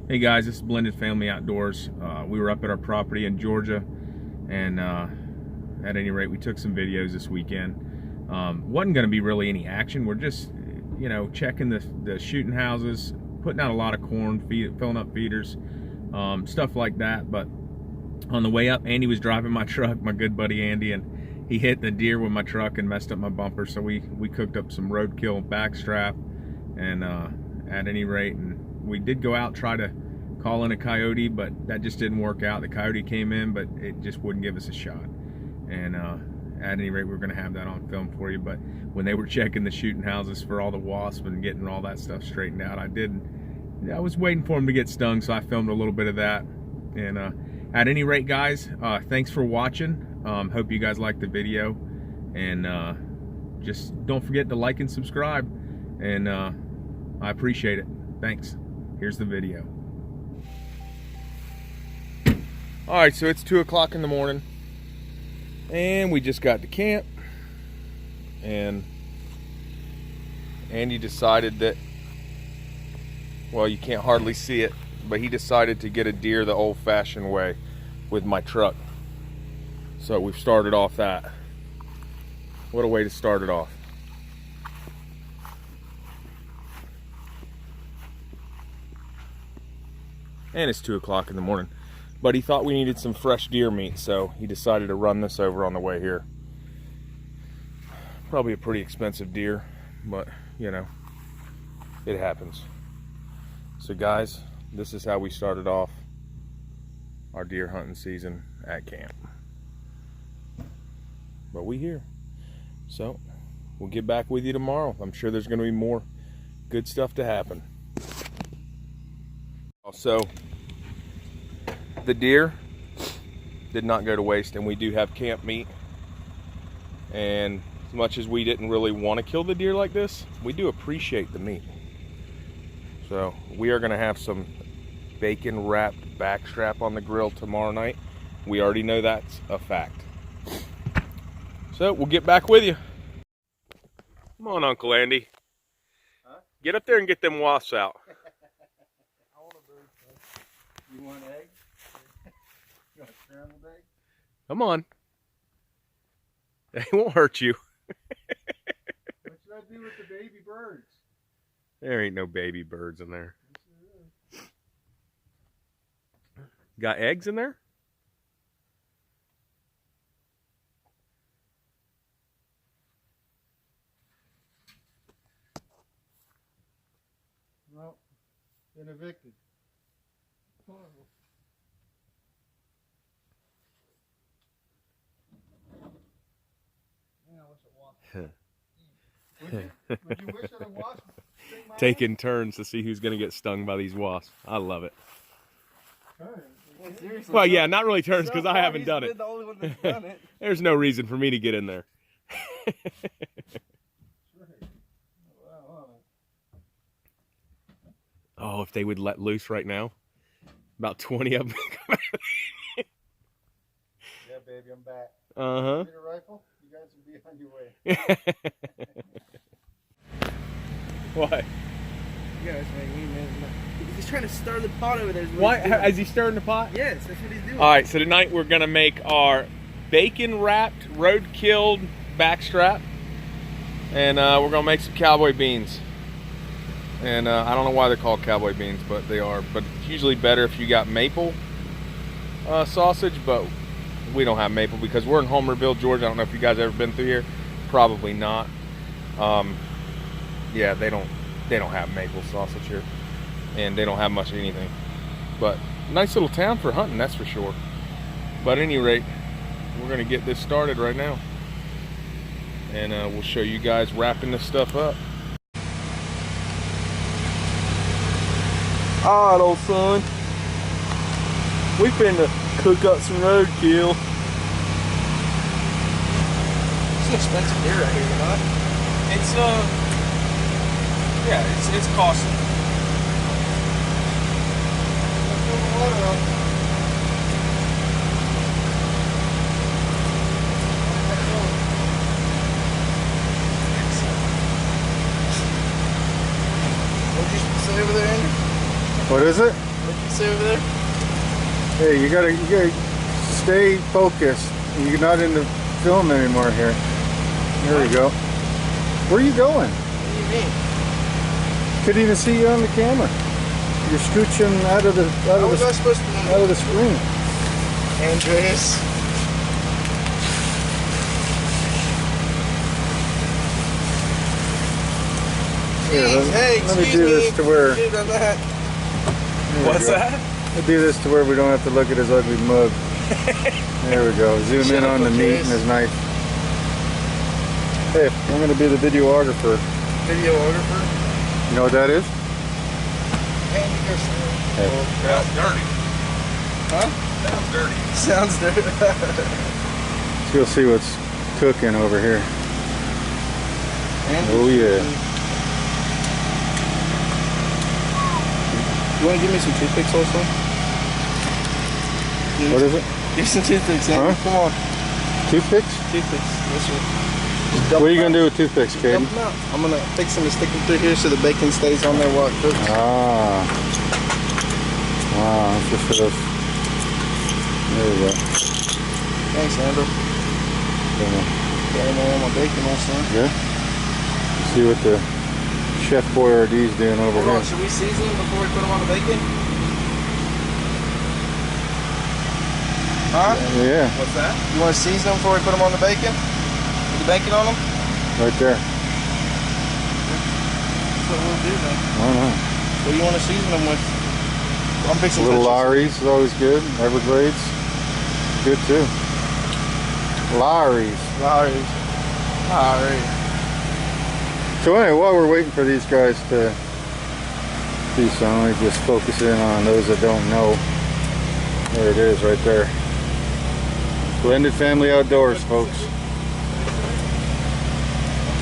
Hey guys, this is Blended Family Outdoors. We were up at our property in Georgia, and at any rate, we took some videos this weekend. Wasn't going to be really any action. We're just, checking the shooting houses, putting out a lot of corn, filling up feeders, stuff like that. But on the way up, Andy was driving my truck, my good buddy Andy, and he hit the deer with my truck and messed up my bumper. So we cooked up some Roadkill backstrap, and at any rate, and we did go out, try to call in a coyote, but that just didn't work out. The coyote came in, but it just wouldn't give us a shot. And at any rate, we're going to have that on film for you. But when they were checking the shooting houses for all the wasps and getting all that stuff straightened out, I was waiting for them to get stung, so I filmed a little bit of that. And at any rate, guys, thanks for watching. Hope you guys liked the video, and just don't forget to like and subscribe, and I appreciate it. Thanks. Here's the video. All right, so it's 2 o'clock in the morning, and we just got to camp, and Andy decided that, well, you can't hardly see it, but he decided to get a deer the old-fashioned way with my truck. So we've started off that. What a way to start it off. And it's 2 o'clock in the morning. But he thought we needed some fresh deer meat, so he decided to run this over on the way here. Probably a pretty expensive deer, but it happens. So guys, this is how we started off our deer hunting season at camp. But we here. So we'll get back with you tomorrow. I'm sure there's going to be more good stuff to happen. Also, the deer did not go to waste, and we do have camp meat. And as much as we didn't really want to kill the deer like this, we do appreciate the meat. So we are going to have some bacon wrapped backstrap on the grill tomorrow night. We already know that's a fact. So we'll get back with you. Come on, Uncle Andy. Huh? Get up there and get them wasps out. I want a bird. You want eggs? You want a scrambled egg? Come on. They won't hurt you. What should I do with the baby birds? There ain't no baby birds in there. Got eggs in there? No, been evicted. Horrible. Yeah, I wish it washed. Would you wish it a wasp? Taking turns to see who's going to get stung by these wasps. I love it. Yeah, seriously. Well, yeah, not really turns because So I far, haven't he's done been it. the only one that's done it. There's no reason for me to get in there. Oh, if they would let loose right now, about 20 of them. Yeah, baby, I'm back. Uh-huh. Get a rifle? You guys will be on your way. What? You guys make me mad. He's trying to stir the pot over there. Why? Is he stirring the pot? Yes, that's what he's doing. All right, so tonight we're going to make our bacon-wrapped, road-killed backstrap. And we're going to make some cowboy beans. And I don't know why they're called cowboy beans, but they are. But it's usually better if you got maple sausage, but we don't have maple because we're in Homerville, Georgia. I don't know if you guys ever been through here. Probably not. Yeah, they don't have maple sausage here, and they don't have much of anything. But nice little town for hunting, that's for sure. But at any rate, we're gonna get this started right now, and we'll show you guys wrapping this stuff up. Alright, old son. We finna cook up some roadkill. It's an expensive deer right here tonight. It's yeah, it's costly. What'd you say over there, Andrew? What is it? What did you say over there? Hey, you gotta stay focused. You're not in the film anymore here. There we go. Where are you going? What do you mean? Couldn't even see you on the camera. You're scooching out of the How was I supposed to know? out of the screen. Andreas. Here, Hey, let me excuse do me. this to where. Dude, I'm not. There we What's go. that? We'll do this to where we don't have to look at his ugly mug. There we go. Zoom Shut in up, on the meat and Andreas. his knife. Hey, I'm going to be the videographer. Videographer. You know what that is? And you go slow. Hey. Sounds dirty. Huh? Sounds dirty. Sounds dirty. So you'll see what's cooking over here. And Oh yeah. You want to give me some toothpicks also? What is it? Give me some toothpicks, Andy. Huh? Come on. Toothpicks? Toothpicks. Yes, sir. What are you going to do with toothpicks, Caden? Dump them out. I'm going to fix them and stick them through here so the bacon stays on there while it cooks. Ah. Wow, that's just for those. There we go. Thanks, Amber. Got all my bacon on, son. Yeah. See what the Chef Boyardee's doing over Hold on, here. should we season them before we put them on the bacon? Huh? Yeah, What's that? You want to season them before we put them on the bacon? Put the bacon on them? right there. That's what we'll do then. Why not? What do you want to season them with? I'm fixing Little touches. Lowry's is always good. Everglades, good too. Lowry's. Lowry's. Lowry. So anyway, while we're waiting for these guys to do something, let me just focus in on those that don't know. There it is right there. Blended Family Outdoors, folks.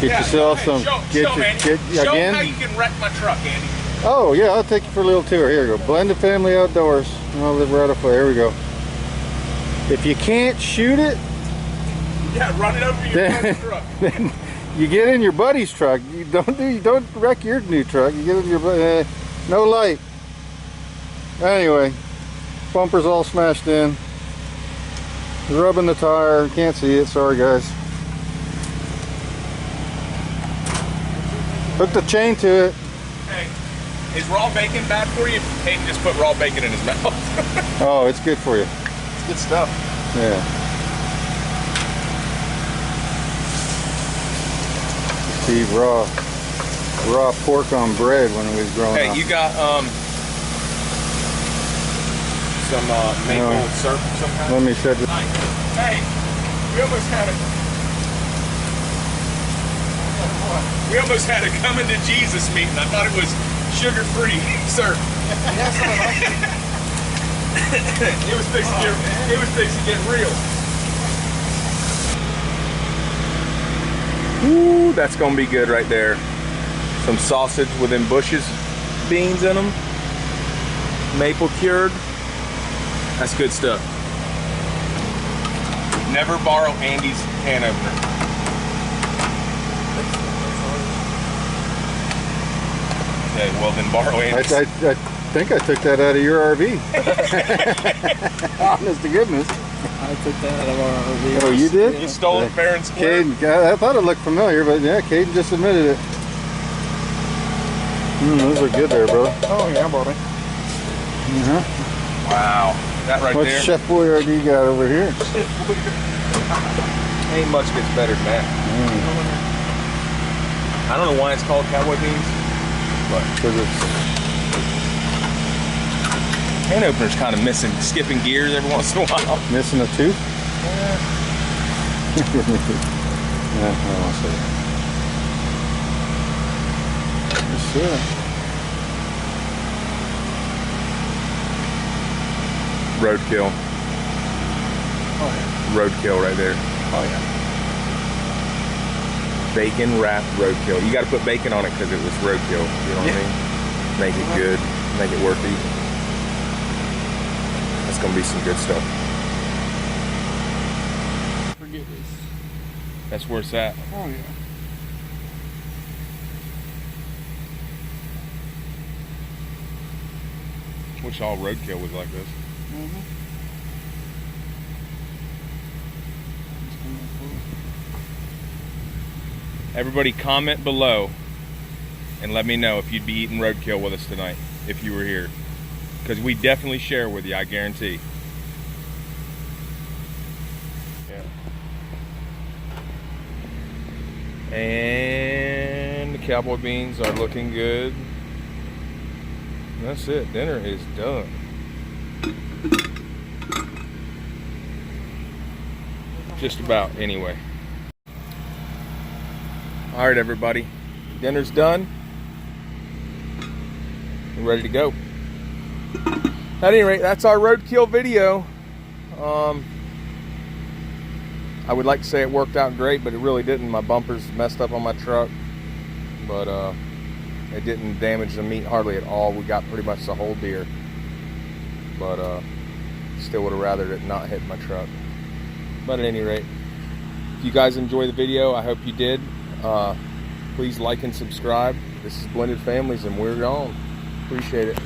Get yourself some. Show Get how again. you can wreck my truck, Andy. Oh yeah, I'll take you for a little tour. Here we go. Blended Family Outdoors. I'll live right up there. Here we go. If you can't shoot it, Yeah, run it over your fucking truck. then you get in your buddy's truck. You don't wreck your new truck. You get in your no light. Anyway, bumper's all smashed in. Rubbing the tire. Can't see it. Sorry guys. Hook the chain to it. Hey, is raw bacon bad for you? Hayden just put raw bacon in his mouth. Oh, it's good for you. It's good stuff. Yeah. See raw pork on bread when we was growing Hey, up. you got some maple No. syrup of some kind? Let me set this. Hey, we almost had a coming to Jesus meeting. I thought it was sugar-free syrup. It was fixing to get real. Ooh, that's gonna be good right there. Some sausage with them bushes, beans in them, maple cured. That's good stuff. Never borrow Andy's can opener. Okay, well then borrow Andy's. I think I took that out of your RV. Honest to goodness. I took that out of our RV. Oh, you did? You stole it fair and square. Caden, I thought it looked familiar, but yeah, Caden just admitted it. Those are good there, bro. Oh, yeah, buddy. Wow, that right What's there. Chef Boyardee got over here? Ain't much gets better than that. I don't know why it's called cowboy beans, but Because it's can opener's kind of missing, skipping gears every once in a while. missing a tooth. Yeah, I don't see it. Yes, sir. Roadkill. Oh, yeah. Roadkill right there. Oh, yeah. Bacon wrapped roadkill. You got to put bacon on it because it was roadkill. You know what I mean? Make it good. Make it worth eating. That's gonna be some good stuff. Forget this. That's where it's at. Oh, yeah. Wish all roadkill was like this. Everybody comment below and let me know if you'd be eating roadkill with us tonight, if you were here. Because we definitely share with you, I guarantee. Yeah. And the cowboy beans are looking good. That's it, dinner is done. Just about, anyway. All right, everybody, dinner's done. We're ready to go. At any rate, that's our roadkill video. I would like to say it worked out great, but it really didn't. My bumpers messed up on my truck, but it didn't damage the meat hardly at all. We got pretty much the whole deer, but still would have rathered it not hit my truck. But at any rate, if you guys enjoy the video, I hope you did. Please like and subscribe. This is Blended Families, and we're gone. Appreciate it.